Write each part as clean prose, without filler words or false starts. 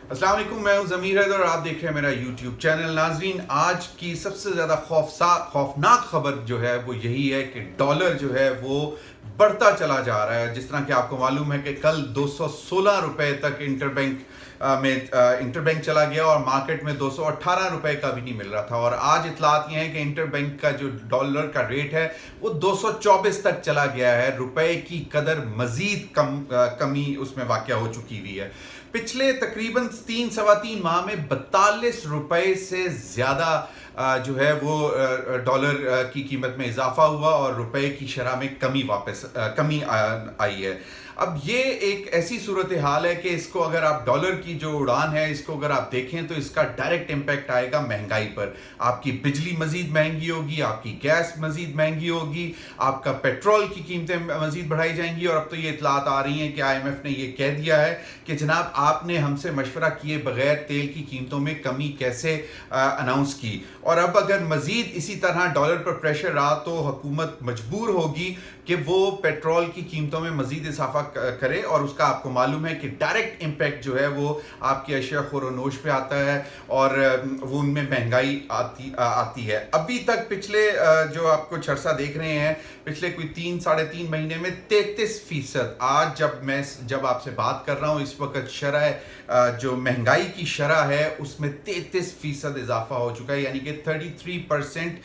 अस्सलाम वालेकुम, मैं हूं ज़मीर हैदर और आप देख रहे हैं मेरा यूट्यूब चैनल। नाजरीन, आज की सबसे ज़्यादा खौफनाक खबर जो है वो यही है कि डॉलर जो है वो बढ़ता चला जा रहा है। जिस तरह कि आपको मालूम है कि कल 216 रुपए तक इंटरबैंक चला गया और मार्केट में 218 रुपए का भी नहीं मिल रहा था। और आज इतलात ये है कि इंटरबैंक का जो डॉलर का रेट है वो 224 तक चला गया है। रुपए की कदर मजीद कमी उसमें वाक़या हो चुकी हुई है। पिछले तकरीबन 3 माह में 42 रुपए से ज़्यादा जो है वो डॉलर की कीमत में इजाफा हुआ और रुपए की शरह में कमी आई है। अब ये एक ऐसी सूरत हाल है कि इसको अगर आप डॉलर की जो उड़ान है इसको अगर आप देखें तो इसका डायरेक्ट इम्पैक्ट आएगा महंगाई पर। आपकी बिजली मजीद महंगी होगी, आपकी गैस मजीद महंगी होगी, आपका पेट्रोल की कीमतें मजीद बढ़ाई जाएंगी। और अब तो ये इतलात आ रही हैं कि IMF ने ये कह दिया है कि जनाब आपने हमसे मशवरा किए बगैर तेल की कीमतों में कमी कैसे अनाउंस की। और अब अगर मजीद इसी तरह डॉलर पर प्रेशर रहा तो हुकूमत मजबूर होगी कि वो पेट्रोल की कीमतों में मजीद इजाफा करे। और उसका आपको मालूम है कि डायरेक्ट इम्पैक्ट जो है वो आपकी अशिया खुरोनोश पे आता है और वो उनमें महंगाई आती है। अभी तक पिछले जो आप कुछ अरसा देख रहे हैं, पिछले कोई 3-3.5 महीने में 33%, आज जब आपसे बात कर रहा हूँ इस वक्त शरह जो महंगाई की शरह है उसमें 33% इजाफा हो चुका है। यानी कि 33%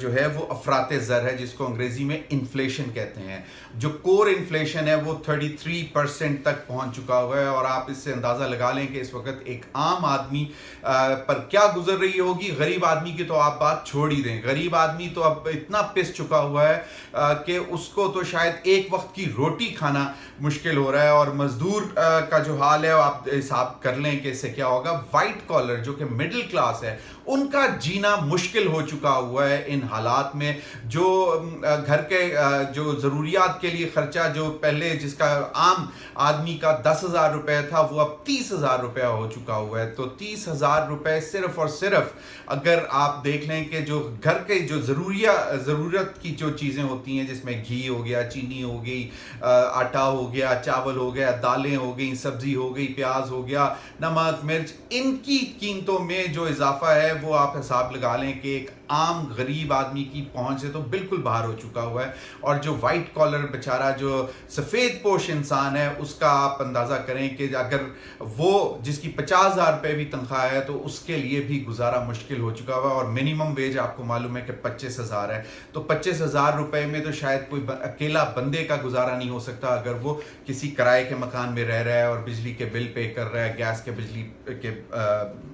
जो है वो अफराते ज़र है, जिसको अंग्रेजी में इन्फ्लेशन कहते हैं। जो कोर इन्फ्लेशन है वो 33% तक पहुंच चुका हुआ है। और आप इससे अंदाज़ा लगा लें कि इस वक्त एक आम आदमी पर क्या गुजर रही होगी। गरीब आदमी की तो आप बात छोड़ ही दें, गरीब आदमी तो अब इतना पिस चुका हुआ है कि उसको तो शायद एक वक्त की रोटी खाना मुश्किल हो रहा है। और मजदूर का जो हाल है आप हिसाब कर लें कि इससे क्या होगा। वाइट कॉलर जो कि मिडिल क्लास है उनका जीना मुश्किल हो चुका हुआ है इन हालात में। जो घर के जो ज़रूरियात के लिए खर्चा जो पहले जिसका आम आदमी का 10,000 रुपये था वो अब 30,000 रुपया हो चुका हुआ है। तो 30,000 रुपये सिर्फ और सिर्फ अगर आप देख लें कि जो घर के जो ज़रूरत की जो चीज़ें होती हैं जिसमें घी हो गया, चीनी हो गई, आटा हो गया, चावल हो गया, दालें हो गई, सब्जी हो गई, प्याज हो गया, नमक मिर्च, इनकी कीमतों में जो इजाफा है वो आप हिसाब लगा लें कि एक आम गरीब आदमी की पहुंच से तो बिल्कुल बाहर हो चुका हुआ है। और जो वाइट कॉलर बेचारा जो सफ़ेद पोश इंसान है उसका आप अंदाज़ा करें कि अगर वो जिसकी 50,000 रुपये भी तनख्वाह है तो उसके लिए भी गुजारा मुश्किल हो चुका हुआ है। और मिनिमम वेज आपको मालूम है कि 25,000 है। तो 25,000 रुपये में तो शायद कोई अकेला बंदे का गुजारा नहीं हो सकता अगर वो किसी किराए के मकान में रह रहा है और बिजली के बिल पे कर रहा है, गैस के बिजली के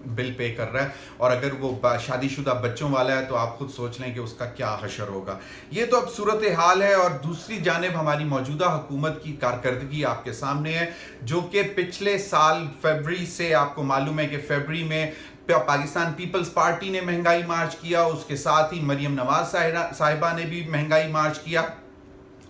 बिल पे कर रहा है। और अगर वो शादीशुदा बच्चों वाला है तो आप खुद सोच लें कि उसका क्या हशर होगा। ये तो अब सूरत हाल है। और दूसरी जानिब हमारी मौजूदा हुकूमत की कारकर्दगी आपके सामने है, जो कि पिछले साल फरवरी से आपको मालूम है कि फरवरी में पाकिस्तान पीपल्स पार्टी ने महंगाई मार्च किया, उसके साथ ही मरियम नवाज साहिबा ने भी महंगाई मार्च किया।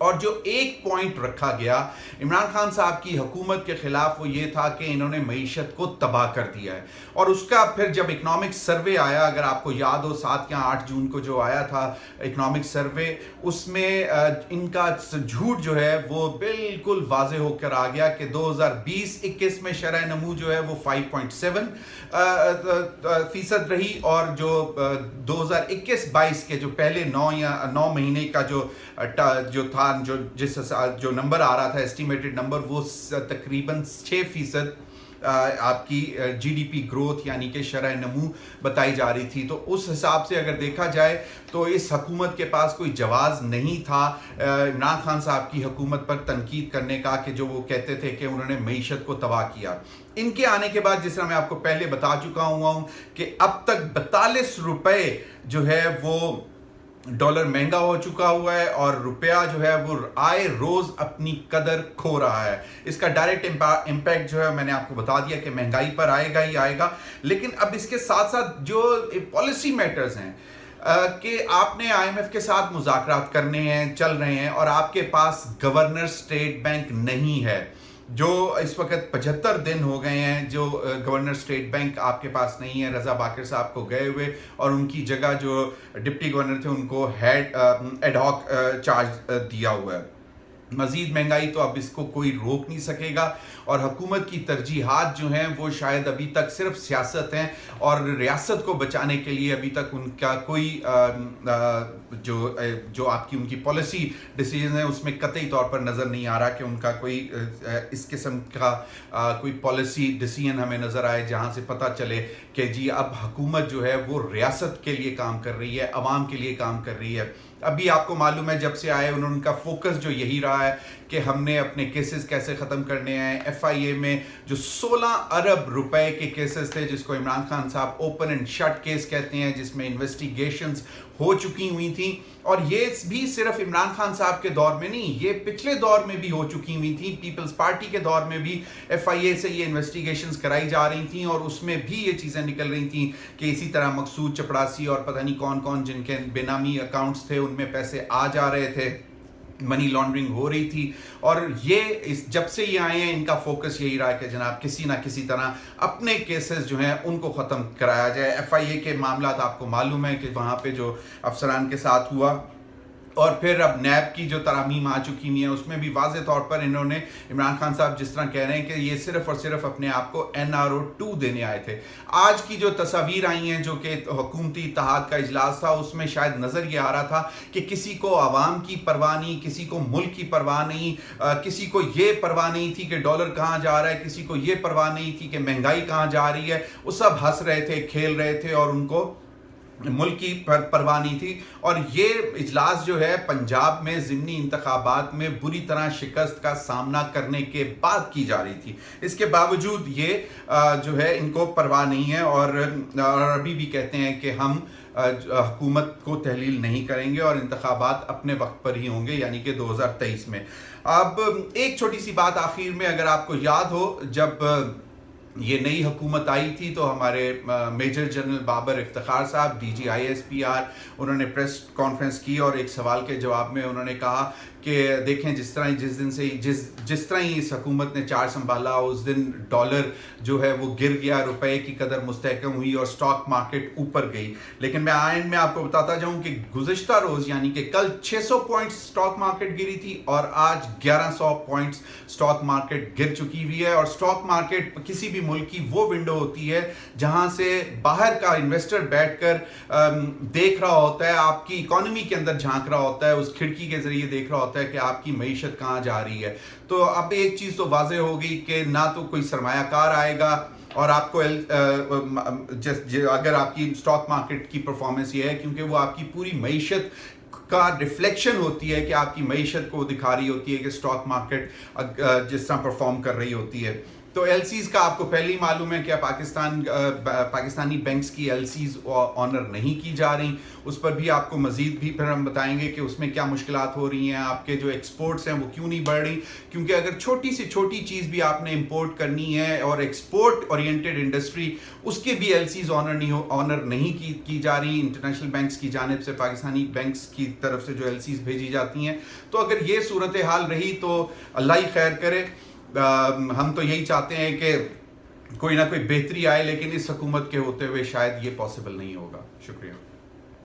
और जो एक पॉइंट रखा गया इमरान खान साहब की हुकूमत के खिलाफ वो ये था कि इन्होंने मईशत को तबाह कर दिया है। और उसका फिर जब इकनॉमिक सर्वे आया, अगर आपको याद हो 7 या 8 जून को जो आया था इकनॉमिक सर्वे, उसमें इनका झूठ जो है वो बिल्कुल वाज़ेह होकर आ गया कि 2020-21 में शरह नमू जो है वो 5.7% रही। और जो 2021-22 के जो पहले 9 महीने का जो था जो नंबर आ रहा था एस्टिमेटेड नंबर वो तकरीबन 6% आपकी GDP ग्रोथ यानी कि शरह नमू बताई जा रही थी। तो उस हिसाब से अगर देखा जाए तो इस हुकूमत के पास कोई जवाज़ नहीं था इमरान खान साहब की हुकूमत पर तनकीद करने का कि जो वो कहते थे कि उन्होंने मईशत को तबाह किया। इनके आने के बाद जिस तरह मैं आपको पहले बता चुका हुआ हूँ कि अब तक 42 रुपये जो है वो डॉलर महंगा हो चुका हुआ है और रुपया जो है वो आए रोज अपनी कदर खो रहा है। इसका डायरेक्ट इम्पैक्ट जो है मैंने आपको बता दिया कि महंगाई पर आएगा ही आएगा। लेकिन अब इसके साथ साथ जो पॉलिसी मैटर्स हैं कि आपने IMF के साथ मुज़ाकरात करने हैं, चल रहे हैं, और आपके पास गवर्नर स्टेट बैंक नहीं है। जो इस वक्त 75 दिन हो गए हैं जो गवर्नर स्टेट बैंक आपके पास नहीं है। रजा बाकर साहब को गए हुए और उनकी जगह जो डिप्टी गवर्नर थे उनको एड हॉक चार्ज दिया हुआ है। मजीद महंगाई तो अब इसको कोई रोक नहीं सकेगा। اور حکومت کی ترجیحات جو ہیں وہ شاید ابھی تک صرف سیاست ہیں اور ریاست کو بچانے کے لیے ابھی تک ان کا کوئی جو آپ کی ان کی پالیسی ڈیسیجن ہے اس میں قطعی طور پر نظر نہیں آ رہا کہ ان کا کوئی اس قسم کا کوئی پالیسی ڈیسیجن ہمیں نظر آئے جہاں سے پتہ چلے کہ جی اب حکومت جو ہے وہ ریاست کے لیے کام کر رہی ہے، عوام کے لیے کام کر رہی ہے۔ ابھی آپ کو معلوم ہے جب سے آئے ان کا فوکس جو یہی رہا ہے کہ ہم نے اپنے کیسز کیسے ختم کرنے ہیں۔ ایف آئی اے میں جو 16 ارب روپے کے کیسز تھے جس کو عمران خان صاحب اوپن اینڈ شٹ کیس کہتے ہیں، جس میں انویسٹیگیشنز ہو چکی ہوئی تھیں، اور یہ بھی صرف عمران خان صاحب کے دور میں نہیں، یہ پچھلے دور میں بھی ہو چکی ہوئی تھیں۔ پیپلز پارٹی کے دور میں بھی ایف آئی اے سے یہ انویسٹیگیشنز کرائی جا رہی تھیں اور اس میں بھی یہ چیزیں نکل رہی تھیں کہ اسی طرح مقصود چپڑاسی اور پتہ نہیں کون کون جن کے بے نامی اکاؤنٹس تھے ان میں پیسے آ جا رہے تھے، منی لانڈرنگ ہو رہی تھی۔ اور یہ جب سے یہ آئے ہیں ان کا فوکس یہی رہا ہے کہ جناب کسی نہ کسی طرح اپنے کیسز جو ہیں ان کو ختم کرایا جائے۔ ایف آئی اے کے معاملات آپ کو معلوم ہے کہ وہاں پہ جو افسران کے ساتھ ہوا، اور پھر اب نیب کی جو ترامیم آ چکی ہوئی ہیں اس میں بھی واضح طور پر انہوں نے عمران خان صاحب جس طرح کہہ رہے ہیں کہ یہ صرف اور صرف اپنے آپ کو NRO 2 دینے آئے تھے۔ آج کی جو تصاویر آئی ہیں جو کہ حکومتی اتحاد کا اجلاس تھا اس میں شاید نظر یہ آ رہا تھا کہ کسی کو عوام کی پرواہ نہیں، کسی کو ملک کی پرواہ نہیں، کسی کو یہ پرواہ نہیں تھی کہ ڈالر کہاں جا رہا ہے، کسی کو یہ پرواہ نہیں تھی کہ مہنگائی کہاں جا رہی ہے۔ وہ سب ہنس رہے تھے، کھیل رہے تھے اور ان کو ملک کی پرواہ نہیں تھی۔ اور یہ اجلاس جو ہے پنجاب میں ضمنی انتخابات میں بری طرح شکست کا سامنا کرنے کے بعد کی جا رہی تھی، اس کے باوجود یہ جو ہے ان کو پرواہ نہیں ہے اور ابھی بھی کہتے ہیں کہ ہم حکومت کو تحلیل نہیں کریں گے اور انتخابات اپنے وقت پر ہی ہوں گے، یعنی کہ 2023 میں۔ اب ایک چھوٹی سی بات آخر میں، اگر آپ کو یاد ہو جب یہ نئی حکومت آئی تھی تو ہمارے میجر جنرل بابر افتخار صاحب DG ISPR انہوں نے پریس کانفرنس کی اور ایک سوال کے جواب میں انہوں نے کہا کہ دیکھیں جس طرح ہی اس حکومت نے چار سنبھالا اس دن ڈالر جو ہے وہ گر گیا، روپے کی قدر مستحکم ہوئی اور سٹاک مارکیٹ اوپر گئی۔ لیکن میں آئند میں آپ کو بتاتا جاؤں کہ گزشتہ روز یعنی کہ کل 600 پوائنٹس سٹاک مارکیٹ گری تھی اور آج 1100 پوائنٹس سٹاک مارکیٹ گر چکی ہوئی ہے۔ اور سٹاک مارکیٹ کسی بھی ملک کی وہ ونڈو ہوتی ہے جہاں سے باہر کا انویسٹر بیٹھ کر دیکھ رہا ہوتا ہے، آپ کی اکانومی کے اندر جھانک رہا ہوتا ہے، اس کھڑکی کے ذریعے دیکھ رہا ہوتا ہے کہ آپ کی معیشت کہاں جا رہی ہے۔ تو اب ایک چیز تو واضح ہو گئی کہ نہ تو کوئی سرمایہ کار آئے گا اور آپ کو اگر آپ کی سٹاک مارکیٹ کی پرفارمنس یہ ہے کیونکہ وہ آپ کی پوری معیشت کا ریفلیکشن ہوتی ہے کہ آپ کی معیشت کو دکھا رہی ہوتی ہے کہ سٹاک مارکیٹ جس طرح پرفارم کر رہی ہوتی ہے۔ تو LCs کا آپ کو پہلے ہی معلوم ہے کہ پاکستانی بینکس کی LCs آنر نہیں کی جا رہی، اس پر بھی آپ کو مزید بھی پھر ہم بتائیں گے کہ اس میں کیا مشکلات ہو رہی ہیں، آپ کے جو ایکسپورٹس ہیں وہ کیوں نہیں بڑھ رہی، کیونکہ اگر چھوٹی سے چھوٹی چیز بھی آپ نے امپورٹ کرنی ہے اور ایکسپورٹ اورینٹڈ انڈسٹری اس کے بھی LCs آنر نہیں کی جا رہی انٹرنیشنل بینکس کی جانب سے، پاکستانی بینکس کی طرف سے جو LCs بھیجی جاتی ہیں۔ تو اگر یہ صورتحال رہی تو اللہ ہی خیر کرے، ہم تو یہی چاہتے ہیں کہ کوئی نہ کوئی بہتری آئے، لیکن اس حکومت کے ہوتے ہوئے شاید یہ پاسبل نہیں ہوگا۔ شکریہ۔